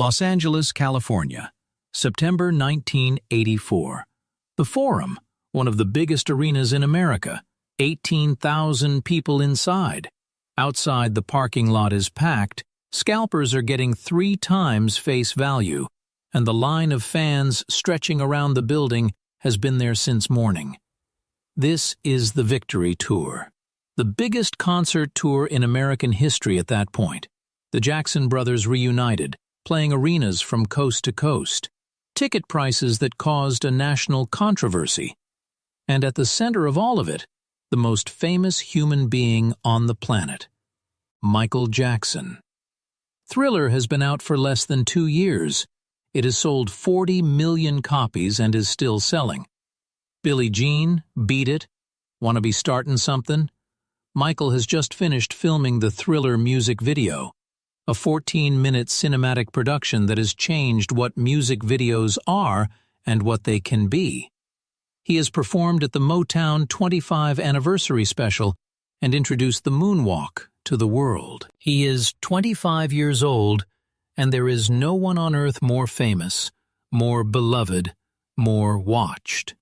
Los Angeles, California, September 1984. The Forum, one of the biggest arenas in America, 18,000 people inside. Outside, the parking lot is packed, scalpers are getting 3 times face value, and the line of fans stretching around the building has been there since morning. This is the Victory Tour, the biggest concert tour in American history at that point. The Jackson brothers reunited, playing arenas from coast to coast, ticket prices that caused a national controversy. And at the center of all of it, the most famous human being on the planet, Michael Jackson. Thriller has been out for less than 2 years. It has sold 40 million copies and is still selling. Billie Jean, Beat It, Wanna Be Startin' Something? Michael has just finished filming the Thriller music video, a 14-minute cinematic production that has changed what music videos are and what they can be. He has performed at the Motown 25 anniversary special and introduced the moonwalk to the world. He is 25 years old, and there is no one on earth more famous, more beloved, more watched.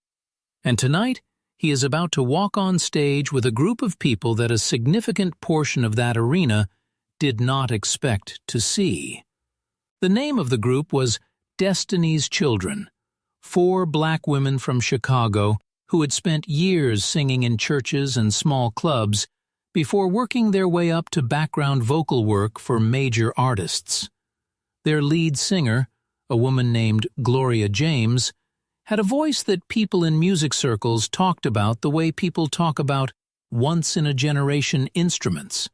And tonight, he is about to walk on stage with a group of people that a significant portion of that arena did not expect to see. The name of the group was Destiny's Children, 4 black women from Chicago who had spent years singing in churches and small clubs before working their way up to background vocal work for major artists. Their lead singer, a woman named Gloria James, had a voice that people in music circles talked about the way people talk about once-in-a-generation instruments.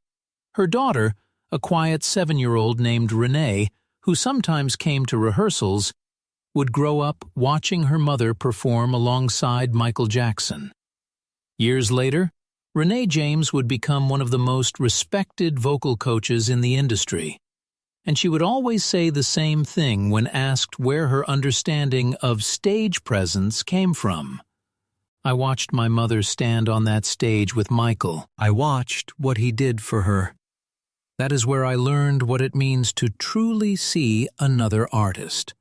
Her daughter, a quiet 7-year-old named Renee, who sometimes came to rehearsals, would grow up watching her mother perform alongside Michael Jackson. Years later, Renee James would become one of the most respected vocal coaches in the industry, and she would always say the same thing when asked where her understanding of stage presence came from. I watched my mother stand on that stage with Michael. I watched what he did for her. That is where I learned what it means to truly see another artist.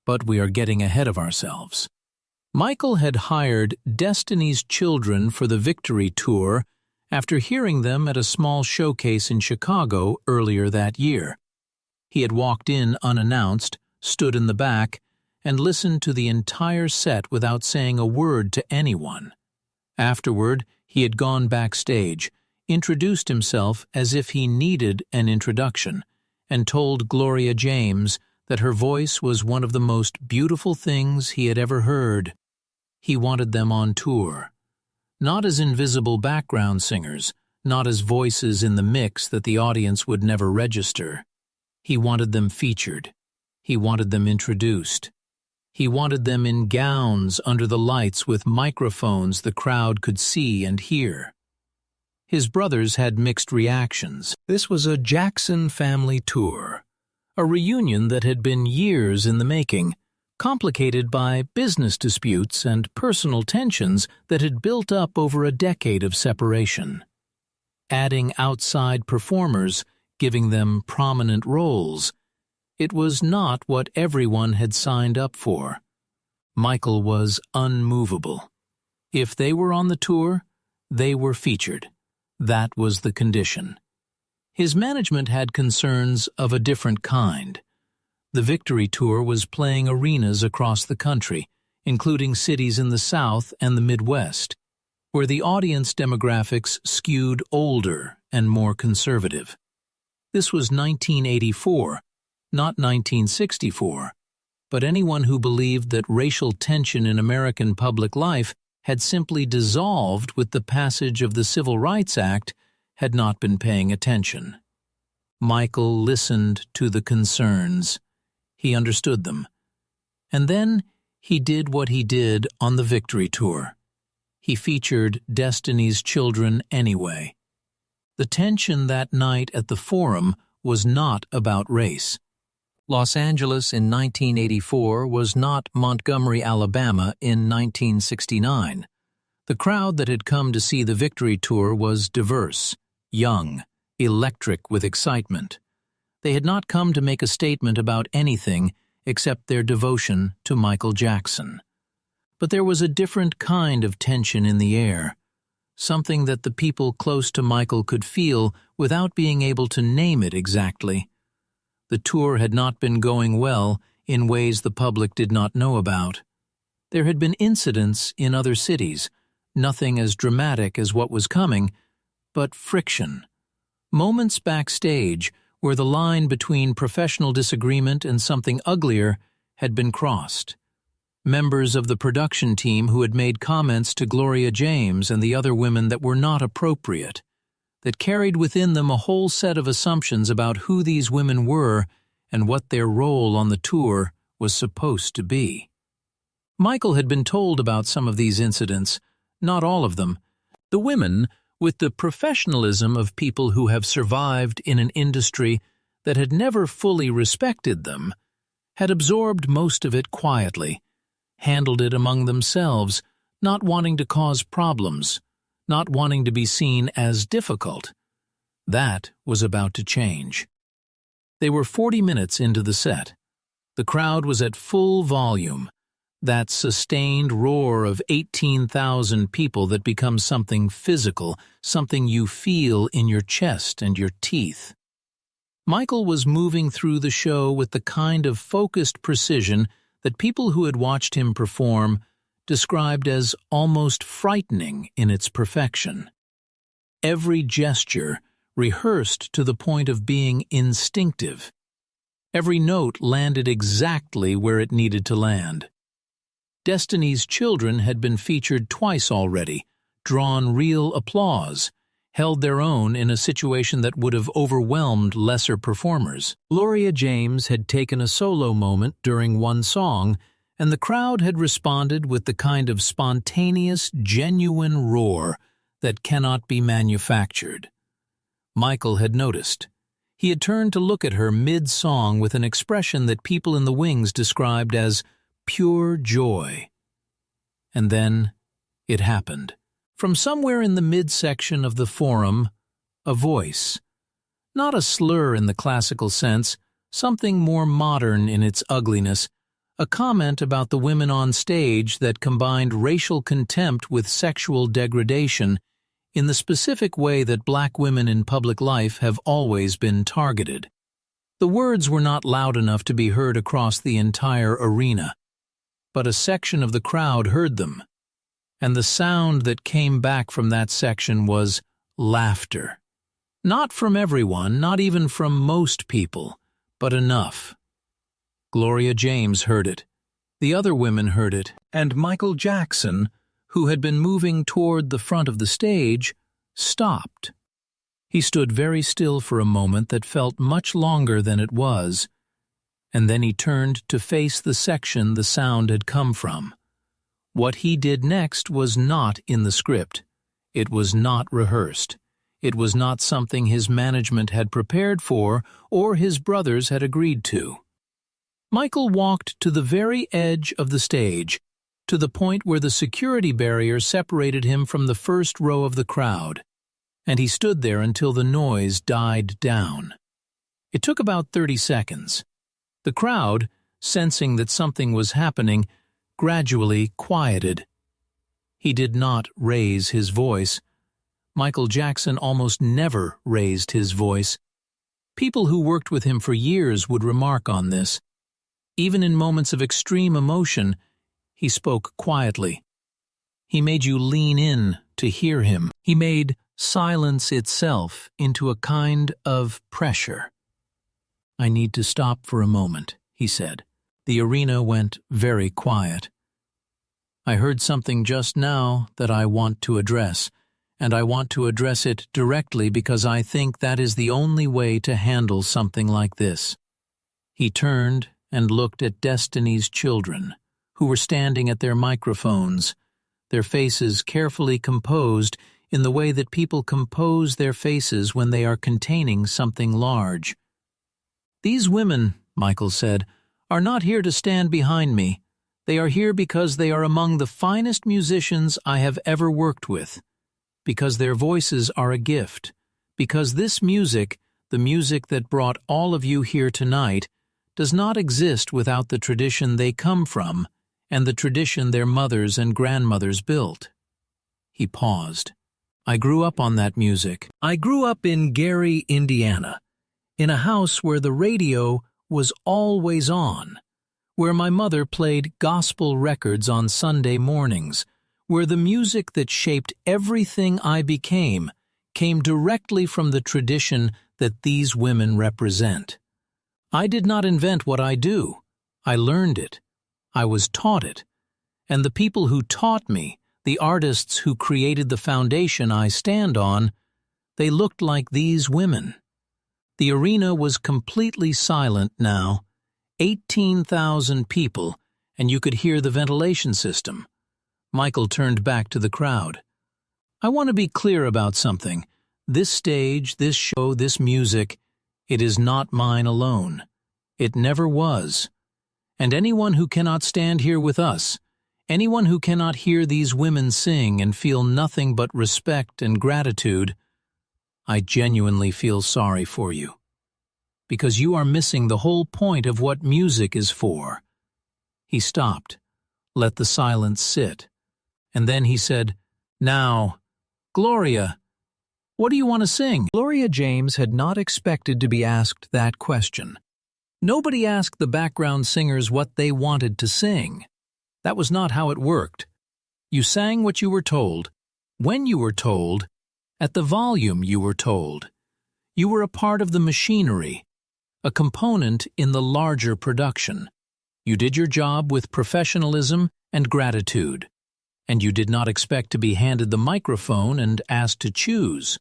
But we are getting ahead of ourselves. Michael had hired Destiny's Children for the Victory Tour after hearing them at a small showcase in Chicago earlier that year. He had walked in unannounced, stood in the back, and listened to the entire set without saying a word to anyone. Afterward, he had gone backstage, introduced himself as if he needed an introduction, and told Gloria James that her voice was one of the most beautiful things he had ever heard. He wanted them on tour, not as invisible background singers, not as voices in the mix that the audience would never register. He wanted them featured. He wanted them introduced. He wanted them in gowns under the lights with microphones the crowd could see and hear. His brothers had mixed reactions. This was a Jackson family tour, a reunion that had been years in the making, complicated by business disputes and personal tensions that had built up over a decade of separation. Adding outside performers, giving them prominent roles, it was not what everyone had signed up for. Michael was unmovable. If they were on the tour, they were featured. That was the condition. His management had concerns of a different kind. The Victory Tour was playing arenas across the country, including cities in the South and the Midwest, where the audience demographics skewed older and more conservative. This was 1984, not 1964, but anyone who believed that racial tension in American public life had simply dissolved with the passage of the Civil Rights Act had not been paying attention. Michael listened to the concerns. He understood them. And then he did what he did on the Victory Tour. He featured Destiny's Children anyway. The tension that night at the Forum was not about race. Los Angeles in 1984 was not Montgomery, Alabama in 1969. The crowd that had come to see the Victory Tour was diverse, young, electric with excitement. They had not come to make a statement about anything except their devotion to Michael Jackson. But there was a different kind of tension in the air, something that the people close to Michael could feel without being able to name it exactly. The tour had not been going well in ways the public did not know about. There had been incidents in other cities, nothing as dramatic as what was coming, but friction. Moments backstage where the line between professional disagreement and something uglier had been crossed. Members of the production team who had made comments to Gloria James and the other women that were not appropriate, that carried within them a whole set of assumptions about who these women were and what their role on the tour was supposed to be. Michael had been told about some of these incidents, not all of them. The women, with the professionalism of people who have survived in an industry that had never fully respected them, had absorbed most of it quietly, handled it among themselves, not wanting to cause problems, not wanting to be seen as difficult. That was about to change. They were 40 minutes into the set. The crowd was at full volume, that sustained roar of 18,000 people that becomes something physical, something you feel in your chest and your teeth. Michael was moving through the show with the kind of focused precision that people who had watched him perform described as almost frightening in its perfection. Every gesture rehearsed to the point of being instinctive. Every note landed exactly where it needed to land. Destiny's Children had been featured twice already, drawn real applause, held their own in a situation that would have overwhelmed lesser performers. Gloria James had taken a solo moment during one song, and the crowd had responded with the kind of spontaneous, genuine roar that cannot be manufactured. Michael had noticed. He had turned to look at her mid-song with an expression that people in the wings described as pure joy. And then it happened. From somewhere in the midsection of the forum, a voice. Not a slur in the classical sense, something more modern in its ugliness, a comment about the women on stage that combined racial contempt with sexual degradation in the specific way that black women in public life have always been targeted. The words were not loud enough to be heard across the entire arena, but a section of the crowd heard them, and the sound that came back from that section was laughter. Not from everyone, not even from most people, but enough. Gloria James heard it. The other women heard it, and Michael Jackson, who had been moving toward the front of the stage, stopped. He stood very still for a moment that felt much longer than it was, and then he turned to face the section the sound had come from. What he did next was not in the script. It was not rehearsed. It was not something his management had prepared for or his brothers had agreed to. Michael walked to the very edge of the stage, to the point where the security barrier separated him from the first row of the crowd, and he stood there until the noise died down. It took about 30 seconds. The crowd, sensing that something was happening, gradually quieted. He did not raise his voice. Michael Jackson almost never raised his voice. People who worked with him for years would remark on this. Even in moments of extreme emotion, he spoke quietly. He made you lean in to hear him. He made silence itself into a kind of pressure. "I need to stop for a moment," he said. The arena went very quiet. "I heard something just now that I want to address, and I want to address it directly because I think that is the only way to handle something like this." He turned and looked at Destiny's Children, who were standing at their microphones, their faces carefully composed in the way that people compose their faces when they are containing something large. "These women," Michael said, "are not here to stand behind me. They are here because they are among the finest musicians I have ever worked with, because their voices are a gift, because this music, the music that brought all of you here tonight, does not exist without the tradition they come from and the tradition their mothers and grandmothers built. He paused. I grew up on that music. I grew up in Gary, Indiana, in a house where the radio was always on, where my mother played gospel records on Sunday mornings, where the music that shaped everything I became came directly from the tradition that these women represent. I did not invent what I do. I learned it. I was taught it. And the people who taught me, the artists who created the foundation I stand on, they looked like these women. The arena was completely silent now. 18,000 people, and you could hear the ventilation system. Michael turned back to the crowd. I want to be clear about something. This stage, this show, this music, it is not mine alone. It never was. And anyone who cannot stand here with us, anyone who cannot hear these women sing and feel nothing but respect and gratitude, I genuinely feel sorry for you. Because you are missing the whole point of what music is for. He stopped, let the silence sit, and then he said, Now, Gloria, what do you want to sing? Gloria James had not expected to be asked that question. Nobody asked the background singers what they wanted to sing. That was not how it worked. You sang what you were told, when you were told, at the volume you were told. You were a part of the machinery, a component in the larger production. You did your job with professionalism and gratitude, and you did not expect to be handed the microphone and asked to choose.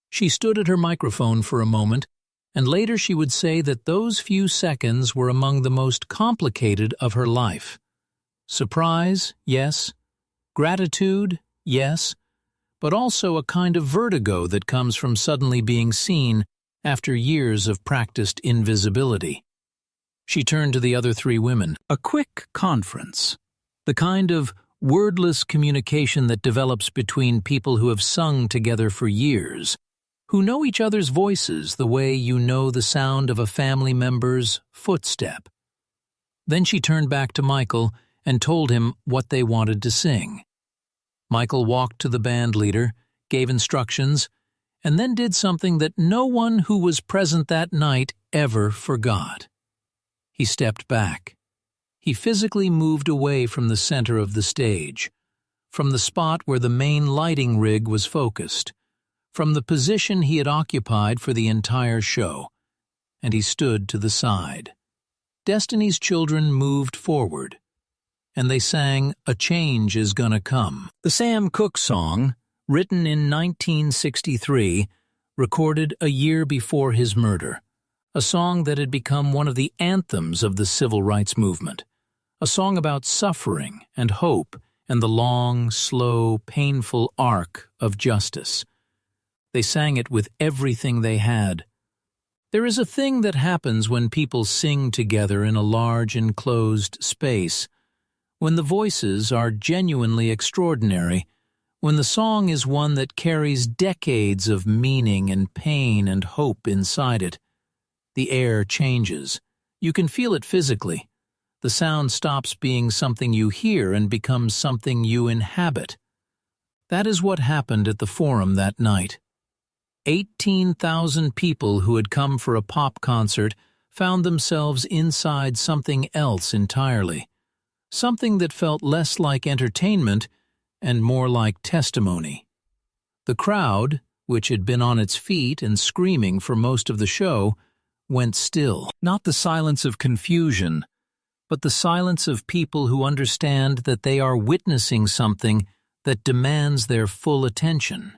She stood at her microphone for a moment, and later she would say that those few seconds were among the most complicated of her life. Surprise, yes. Gratitude, yes. But also a kind of vertigo that comes from suddenly being seen after years of practiced invisibility. She turned to the other three women. A quick conference. The kind of wordless communication that develops between people who have sung together for years, who know each other's voices the way you know the sound of a family member's footstep. Then she turned back to Michael and told him what they wanted to sing. Michael walked to the band leader, gave instructions, and then did something that no one who was present that night ever forgot. He stepped back. He physically moved away from the center of the stage, from the spot where the main lighting rig was focused, from the position he had occupied for the entire show, and he stood to the side. Destiny's Children moved forward, and they sang A Change Is Gonna Come. The Sam Cooke song, written in 1963, recorded a year before his murder, a song that had become one of the anthems of the civil rights movement, a song about suffering and hope and the long, slow, painful arc of justice. They sang it with everything they had. There is a thing that happens when people sing together in a large enclosed space, when the voices are genuinely extraordinary, when the song is one that carries decades of meaning and pain and hope inside it. The air changes. You can feel it physically. The sound stops being something you hear and becomes something you inhabit. That is what happened at the Forum that night. 18,000 people who had come for a pop concert found themselves inside something else entirely, something that felt less like entertainment and more like testimony. The crowd, which had been on its feet and screaming for most of the show, went still. Not the silence of confusion, but the silence of people who understand that they are witnessing something that demands their full attention.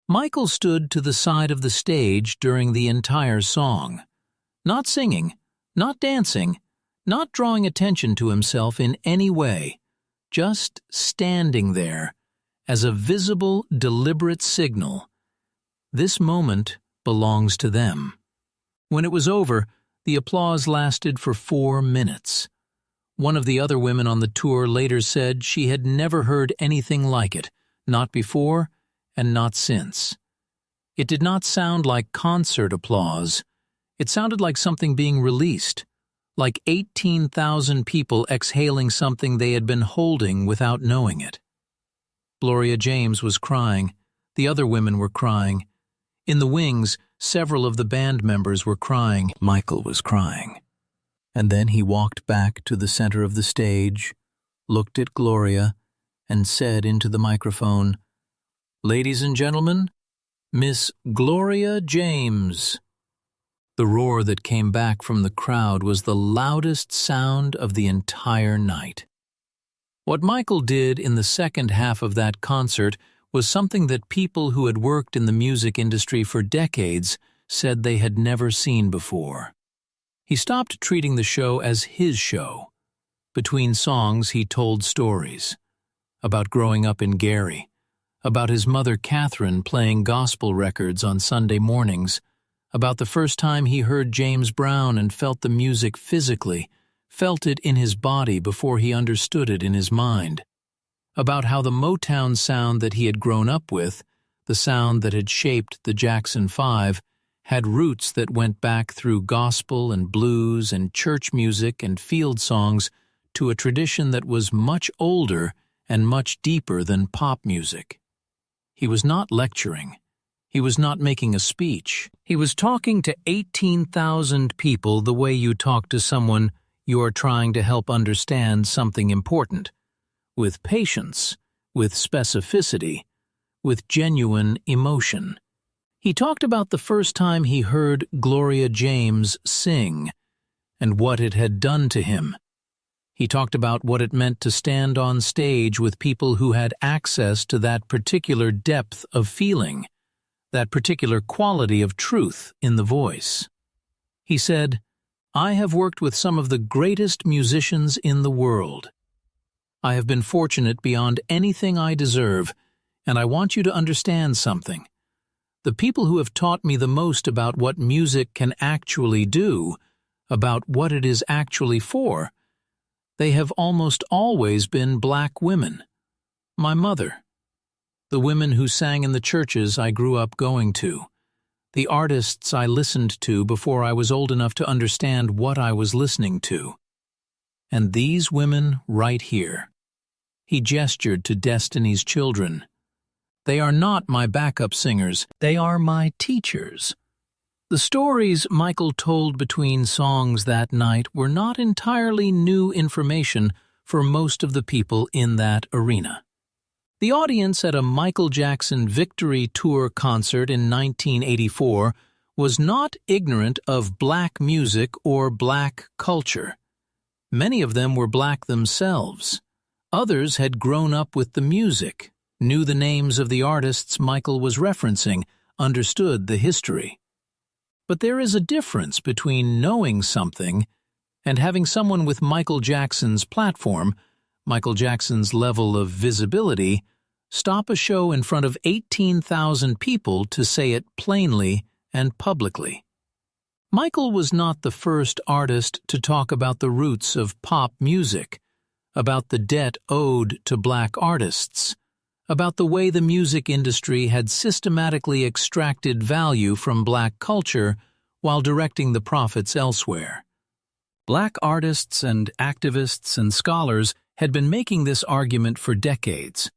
Michael stood to the side of the stage during the entire song, not singing, not dancing, not drawing attention to himself in any way, just standing there as a visible, deliberate signal. This moment belongs to them. When it was over, the applause lasted for 4 minutes. One of the other women on the tour later said she had never heard anything like it, not before and not since. It did not sound like concert applause. It sounded like something being released, like 18,000 people exhaling something they had been holding without knowing it. Gloria James was crying. The other women were crying. In the wings, several of the band members were crying. Michael was crying. And then he walked back to the center of the stage, looked at Gloria, and said into the microphone, "Ladies and gentlemen, Miss Gloria James." The roar that came back from the crowd was the loudest sound of the entire night. What Michael did in the second half of that concert was something that people who had worked in the music industry for decades said they had never seen before. He stopped treating the show as his show. Between songs, he told stories about growing up in Gary, about his mother Catherine playing gospel records on Sunday mornings, about the first time he heard James Brown and felt the music physically, felt it in his body before he understood it in his mind, about how the Motown sound that he had grown up with, the sound that had shaped the Jackson 5, had roots that went back through gospel and blues and church music and field songs to a tradition that was much older and much deeper than pop music. He was not lecturing. He was not making a speech. He was talking to 18,000 people the way you talk to someone you are trying to help understand something important, with patience, with specificity, with genuine emotion. He talked about the first time he heard Gloria James sing and what it had done to him. He talked about what it meant to stand on stage with people who had access to that particular depth of feeling, that particular quality of truth in the voice. He said, "I have worked with some of the greatest musicians in the world. I have been fortunate beyond anything I deserve, and I want you to understand something. The people who have taught me the most about what music can actually do, about what it is actually for, they have almost always been black women. My mother, the women who sang in the churches I grew up going to, the artists I listened to before I was old enough to understand what I was listening to. And these women right here." He gestured to Destiny's Children. "They are not my backup singers, they are my teachers." The stories Michael told between songs that night were not entirely new information for most of the people in that arena. The audience at a Michael Jackson Victory Tour concert in 1984 was not ignorant of black music or black culture. Many of them were black themselves. Others had grown up with the music, knew the names of the artists Michael was referencing, understood the history. But there is a difference between knowing something and having someone with Michael Jackson's platform, Michael Jackson's level of visibility, stop a show in front of 18,000 people to say it plainly and publicly. Michael was not the first artist to talk about the roots of pop music, about the debt owed to black artists, about the way the music industry had systematically extracted value from black culture while directing the profits elsewhere. Black artists and activists and scholars had been making this argument for decades.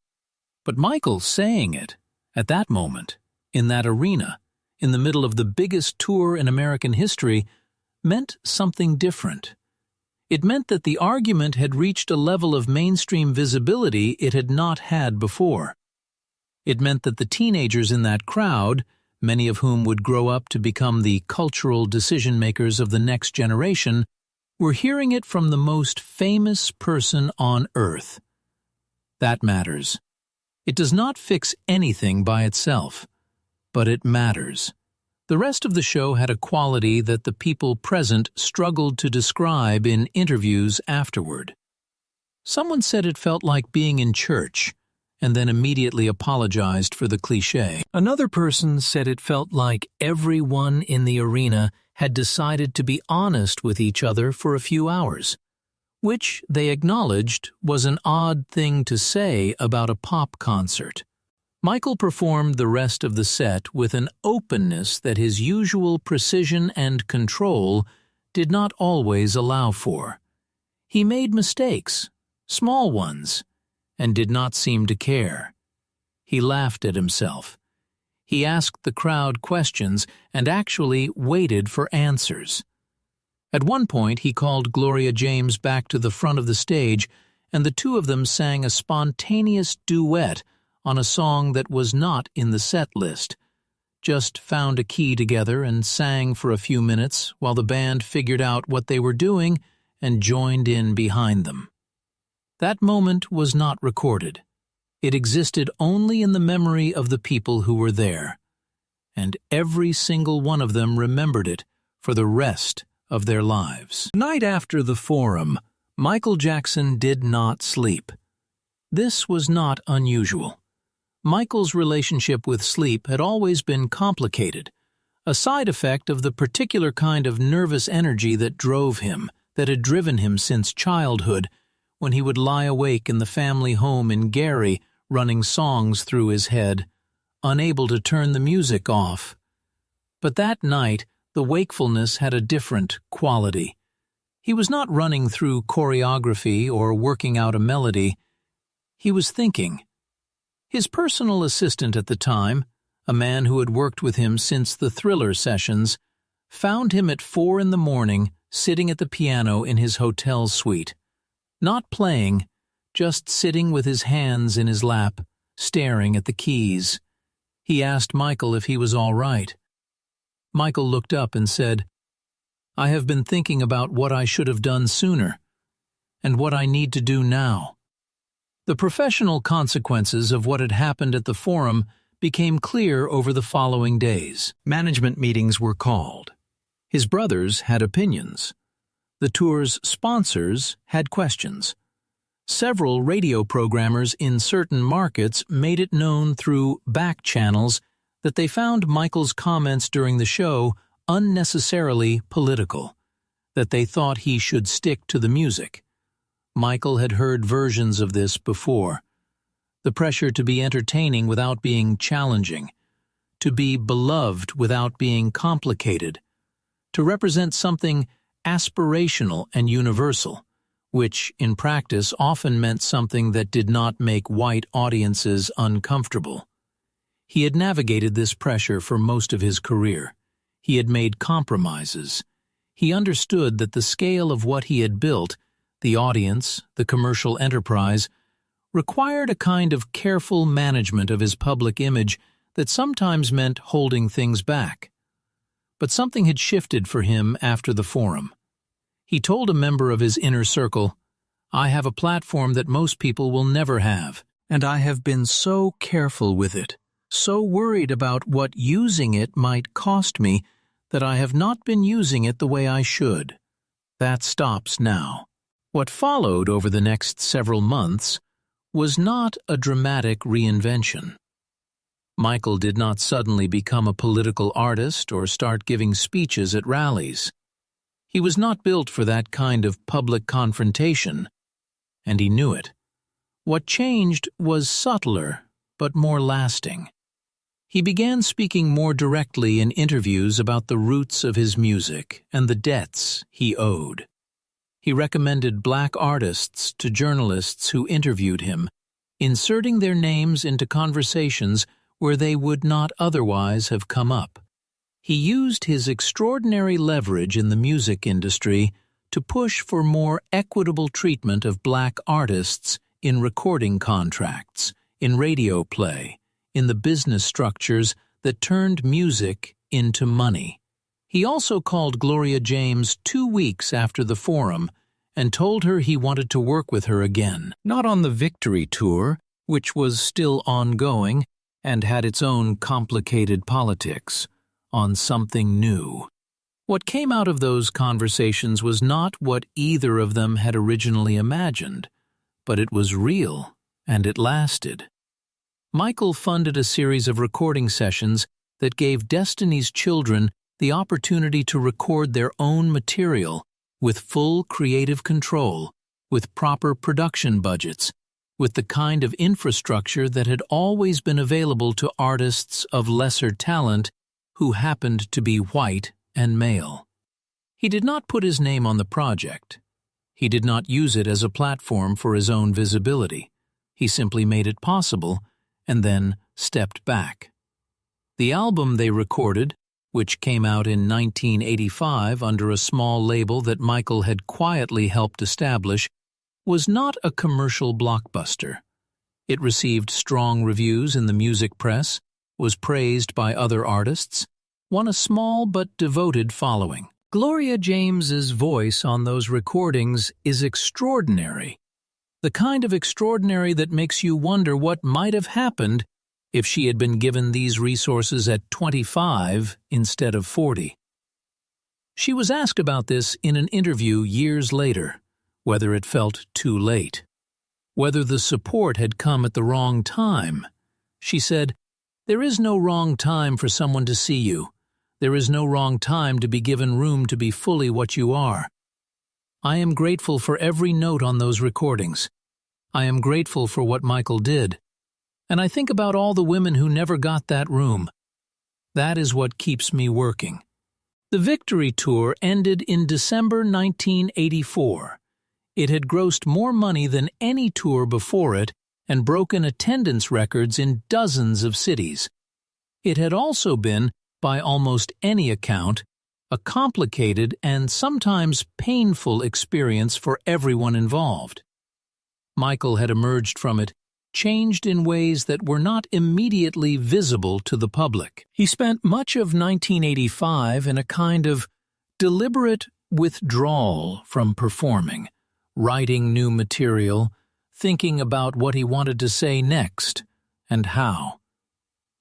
But Michael saying it, at that moment, in that arena, in the middle of the biggest tour in American history, meant something different. It meant that the argument had reached a level of mainstream visibility it had not had before. It meant that the teenagers in that crowd, many of whom would grow up to become the cultural decision-makers of the next generation, were hearing it from the most famous person on earth. That matters. It does not fix anything by itself, but it matters. The rest of the show had a quality that the people present struggled to describe in interviews afterward. Someone said it felt like being in church, and then immediately apologized for the cliché. Another person said it felt like everyone in the arena had decided to be honest with each other for a few hours, which they acknowledged was an odd thing to say about a pop concert. Michael performed the rest of the set with an openness that his usual precision and control did not always allow for. He made mistakes, small ones, and did not seem to care. He laughed at himself. He asked the crowd questions and actually waited for answers. At one point, he called Gloria James back to the front of the stage, and the two of them sang a spontaneous duet on a song that was not in the set list. Just found a key together and sang for a few minutes while the band figured out what they were doing and joined in behind them. That moment was not recorded. It existed only in the memory of the people who were there, and every single one of them remembered it for the rest of their lives. The night after the Forum, Michael Jackson did not sleep. This was not unusual. Michael's relationship with sleep had always been complicated, a side effect of the particular kind of nervous energy that drove him, that had driven him since childhood, when he would lie awake in the family home in Gary, running songs through his head, unable to turn the music off. But that night, the wakefulness had a different quality. He was not running through choreography or working out a melody. He was thinking. His personal assistant at the time, a man who had worked with him since the Thriller sessions, found him at 4 a.m. sitting at the piano in his hotel suite. Not playing, just sitting with his hands in his lap, staring at the keys. He asked Michael if he was all right. Michael looked up and said, "I have been thinking about what I should have done sooner, and what I need to do now." The professional consequences of what had happened at the Forum became clear over the following days. Management meetings were called. His brothers had opinions. The tour's sponsors had questions. Several radio programmers in certain markets made it known through back channels that they found Michael's comments during the show unnecessarily political, that they thought he should stick to the music. Michael had heard versions of this before. The pressure to be entertaining without being challenging, to be beloved without being complicated, to represent something aspirational and universal, which, in practice, often meant something that did not make white audiences uncomfortable. He had navigated this pressure for most of his career. He had made compromises. He understood that the scale of what he had built, the audience, the commercial enterprise, required a kind of careful management of his public image that sometimes meant holding things back. But something had shifted for him after the Forum. He told a member of his inner circle, "I have a platform that most people will never have, and I have been so careful with it, so worried about what using it might cost me, that I have not been using it the way I should. That stops now." What followed over the next several months was not a dramatic reinvention. Michael did not suddenly become a political artist or start giving speeches at rallies. He was not built for that kind of public confrontation, and he knew it. What changed was subtler, but more lasting. He began speaking more directly in interviews about the roots of his music and the debts he owed. He recommended black artists to journalists who interviewed him, inserting their names into conversations where they would not otherwise have come up. He used his extraordinary leverage in the music industry to push for more equitable treatment of black artists in recording contracts, in radio play, in the business structures that turned music into money. He also called Gloria James 2 weeks after the Forum and told her he wanted to work with her again, not on the Victory Tour, which was still ongoing and had its own complicated politics, on something new. What came out of those conversations was not what either of them had originally imagined, but it was real, and it lasted. Michael funded a series of recording sessions that gave Destiny's Children the opportunity to record their own material with full creative control, with proper production budgets, with the kind of infrastructure that had always been available to artists of lesser talent who happened to be white and male. He did not put his name on the project. He did not use it as a platform for his own visibility. He simply made it possible and then stepped back. The album they recorded, which came out in 1985 under a small label that Michael had quietly helped establish, was not a commercial blockbuster. It received strong reviews in the music press, was praised by other artists, won a small but devoted following. Gloria James's voice on those recordings is extraordinary. The kind of extraordinary that makes you wonder what might have happened if she had been given these resources at 25 instead of 40. She was asked about this in an interview years later, whether it felt too late, whether the support had come at the wrong time. She said, "There is no wrong time for someone to see you. There is no wrong time to be given room to be fully what you are. I am grateful for every note on those recordings. I am grateful for what Michael did. And I think about all the women who never got that room. That is what keeps me working." The Victory Tour ended in December 1984. It had grossed more money than any tour before it and broken attendance records in dozens of cities. It had also been, by almost any account, a complicated and sometimes painful experience for everyone involved. Michael had emerged from it, changed in ways that were not immediately visible to the public. He spent much of 1985 in a kind of deliberate withdrawal from performing, writing new material, thinking about what he wanted to say next, and how.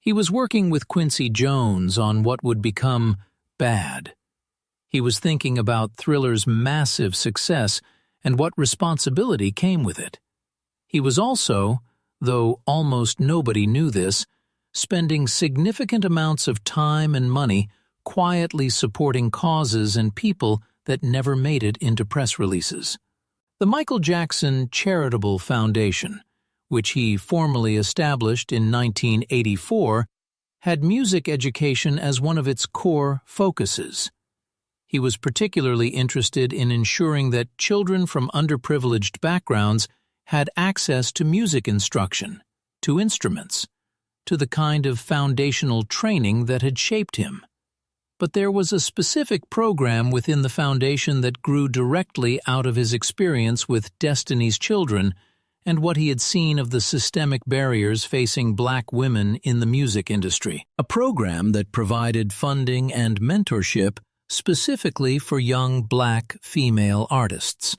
He was working with Quincy Jones on what would become Bad. He was thinking about Thriller's massive success and what responsibility came with it. He was also, though almost nobody knew this, spending significant amounts of time and money quietly supporting causes and people that never made it into press releases. The Michael Jackson Charitable Foundation, which he formally established in 1984, had music education as one of its core focuses. He was particularly interested in ensuring that children from underprivileged backgrounds had access to music instruction, to instruments, to the kind of foundational training that had shaped him. But there was a specific program within the foundation that grew directly out of his experience with Destiny's Children and what he had seen of the systemic barriers facing black women in the music industry. A program that provided funding and mentorship specifically for young black female artists,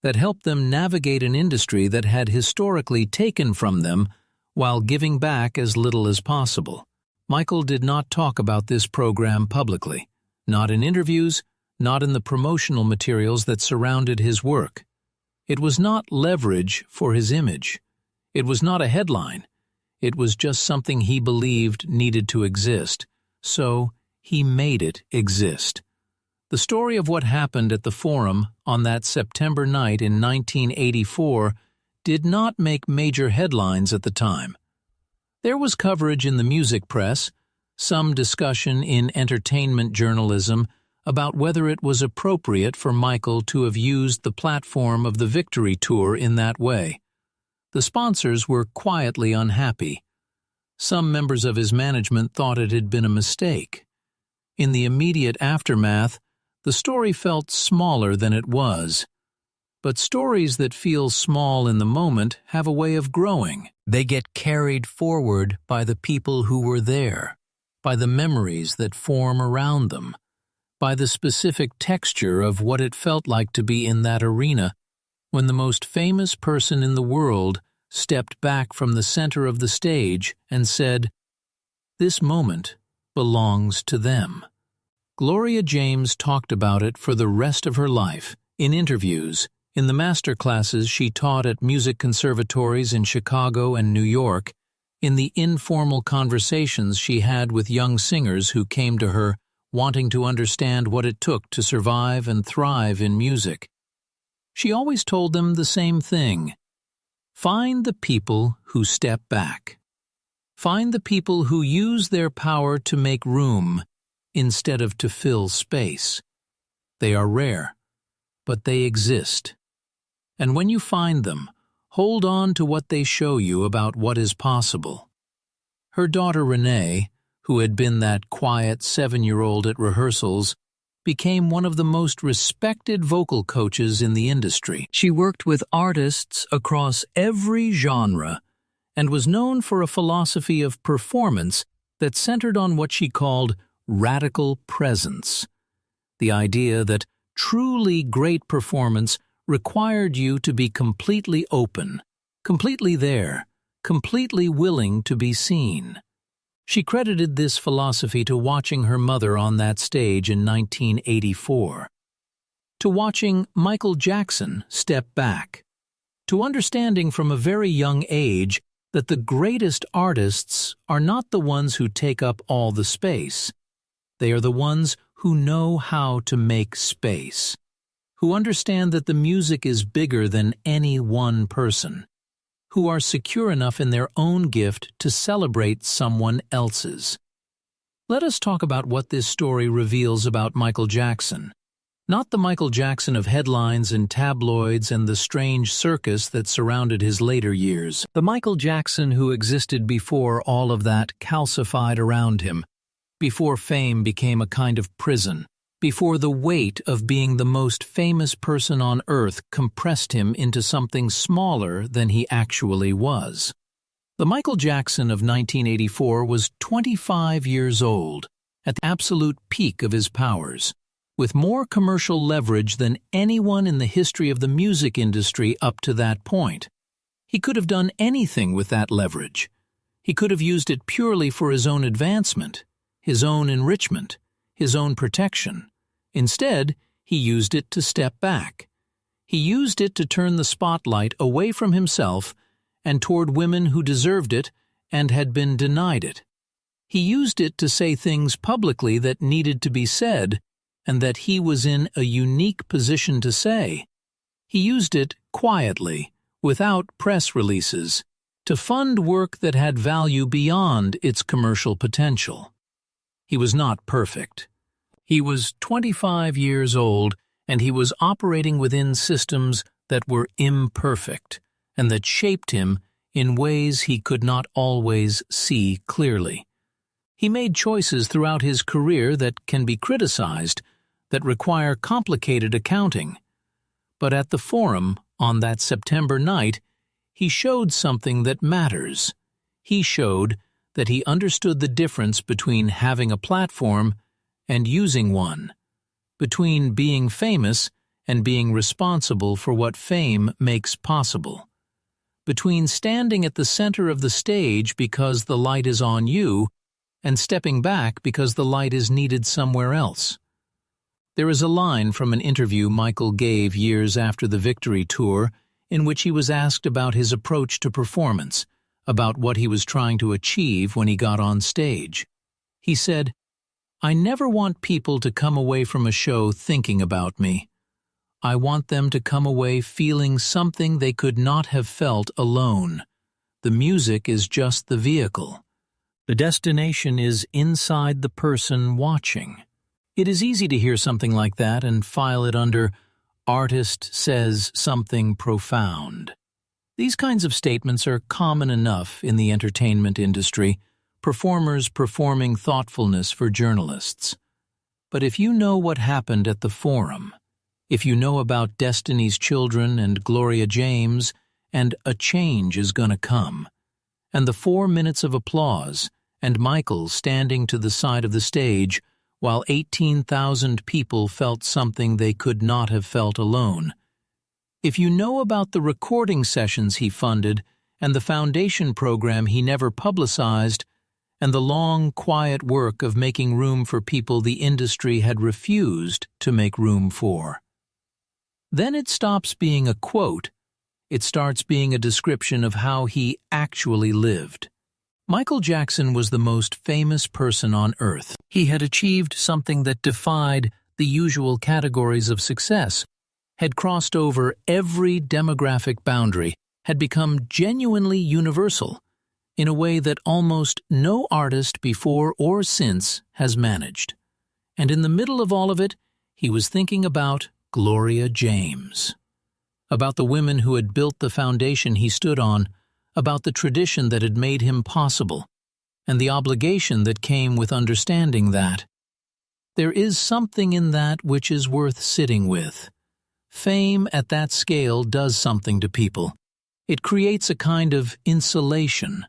that helped them navigate an industry that had historically taken from them while giving back as little as possible. Michael did not talk about this program publicly, not in interviews, not in the promotional materials that surrounded his work. It was not leverage for his image. It was not a headline. It was just something he believed needed to exist, so he made it exist. The story of what happened at the Forum on that September night in 1984 did not make major headlines at the time. There was coverage in the music press, some discussion in entertainment journalism about whether it was appropriate for Michael to have used the platform of the Victory Tour in that way. The sponsors were quietly unhappy. Some members of his management thought it had been a mistake. In the immediate aftermath, the story felt smaller than it was. But stories that feel small in the moment have a way of growing. They get carried forward by the people who were there, by the memories that form around them, by the specific texture of what it felt like to be in that arena when the most famous person in the world stepped back from the center of the stage and said, "This moment belongs to them." Gloria James talked about it for the rest of her life, in interviews, in the master classes she taught at music conservatories in Chicago and New York, in the informal conversations she had with young singers who came to her wanting to understand what it took to survive and thrive in music. She always told them the same thing. Find the people who step back. Find the people who use their power to make room instead of to fill space. They are rare, but they exist. And when you find them, hold on to what they show you about what is possible. Her daughter Renee, who had been that quiet 7-year-old at rehearsals, became one of the most respected vocal coaches in the industry. She worked with artists across every genre and was known for a philosophy of performance that centered on what she called radical presence. The idea that truly great performance required you to be completely open, completely there, completely willing to be seen. She credited this philosophy to watching her mother on that stage in 1984, to watching Michael Jackson step back, to understanding from a very young age that the greatest artists are not the ones who take up all the space. They are the ones who know how to make space, who understand that the music is bigger than any one person, who are secure enough in their own gift to celebrate someone else's. Let us talk about what this story reveals about Michael Jackson. Not the Michael Jackson of headlines and tabloids and the strange circus that surrounded his later years. The Michael Jackson who existed before all of that calcified around him, before fame became a kind of prison, before the weight of being the most famous person on earth compressed him into something smaller than he actually was. The Michael Jackson of 1984 was 25 years old, at the absolute peak of his powers, with more commercial leverage than anyone in the history of the music industry up to that point. He could have done anything with that leverage. He could have used it purely for his own advancement, his own enrichment, his own protection. Instead, he used it to step back. He used it to turn the spotlight away from himself and toward women who deserved it and had been denied it. He used it to say things publicly that needed to be said and that he was in a unique position to say. He used it quietly, without press releases, to fund work that had value beyond its commercial potential. He was not perfect. He was 25 years old, and he was operating within systems that were imperfect and that shaped him in ways he could not always see clearly. He made choices throughout his career that can be criticized, that require complicated accounting. But at the Forum, on that September night, he showed something that matters. He showed that he understood the difference between having a platform and using one, between being famous and being responsible for what fame makes possible, between standing at the center of the stage because the light is on you and stepping back because the light is needed somewhere else. There is a line from an interview Michael gave years after the Victory Tour in which he was asked about his approach to performance, about what he was trying to achieve when he got on stage. He said, "I never want people to come away from a show thinking about me. I want them to come away feeling something they could not have felt alone. The music is just the vehicle. The destination is inside the person watching." It is easy to hear something like that and file it under "artist says something profound." These kinds of statements are common enough in the entertainment industry, performers performing thoughtfulness for journalists. But if you know what happened at the Forum, if you know about Destiny's Children and Gloria James, and A Change Is Gonna Come, and the 4 minutes of applause, and Michael standing to the side of the stage while 18,000 people felt something they could not have felt alone, if you know about the recording sessions he funded and the foundation program he never publicized, and the long, quiet work of making room for people the industry had refused to make room for, then it stops being a quote. It starts being a description of how he actually lived. Michael Jackson was the most famous person on earth. He had achieved something that defied the usual categories of success, had crossed over every demographic boundary, had become genuinely universal in a way that almost no artist before or since has managed. And in the middle of all of it, he was thinking about Gloria James, about the women who had built the foundation he stood on, about the tradition that had made him possible, and the obligation that came with understanding that there is something in that which is worth sitting with. Fame at that scale does something to people. It creates a kind of insulation,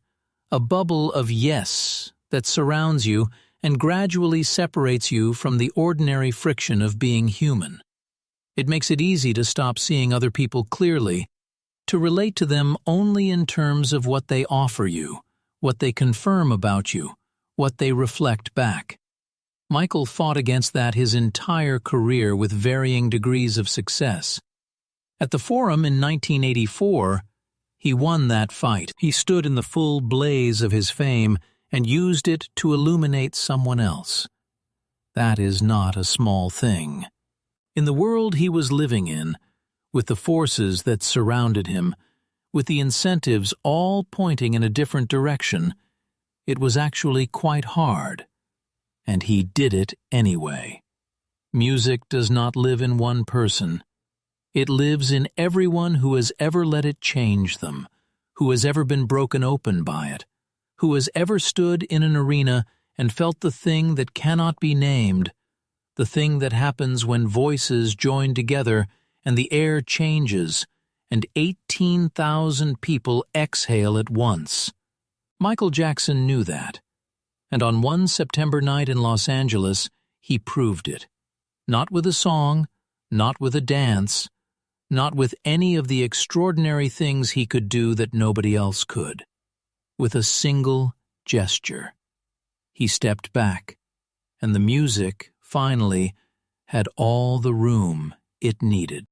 a bubble of yes that surrounds you and gradually separates you from the ordinary friction of being human. It makes it easy to stop seeing other people clearly, to relate to them only in terms of what they offer you, what they confirm about you, what they reflect back. Michael fought against that his entire career with varying degrees of success. At the Forum in 1984, he won that fight. He stood in the full blaze of his fame and used it to illuminate someone else. That is not a small thing. In the world he was living in, with the forces that surrounded him, with the incentives all pointing in a different direction, it was actually quite hard. And he did it anyway. Music does not live in one person. It lives in everyone who has ever let it change them, who has ever been broken open by it, who has ever stood in an arena and felt the thing that cannot be named, the thing that happens when voices join together and the air changes and 18,000 people exhale at once. Michael Jackson knew that. And on one September night in Los Angeles, he proved it. Not with a song, not with a dance, not with any of the extraordinary things he could do that nobody else could. With a single gesture. He stepped back, and the music, finally, had all the room it needed.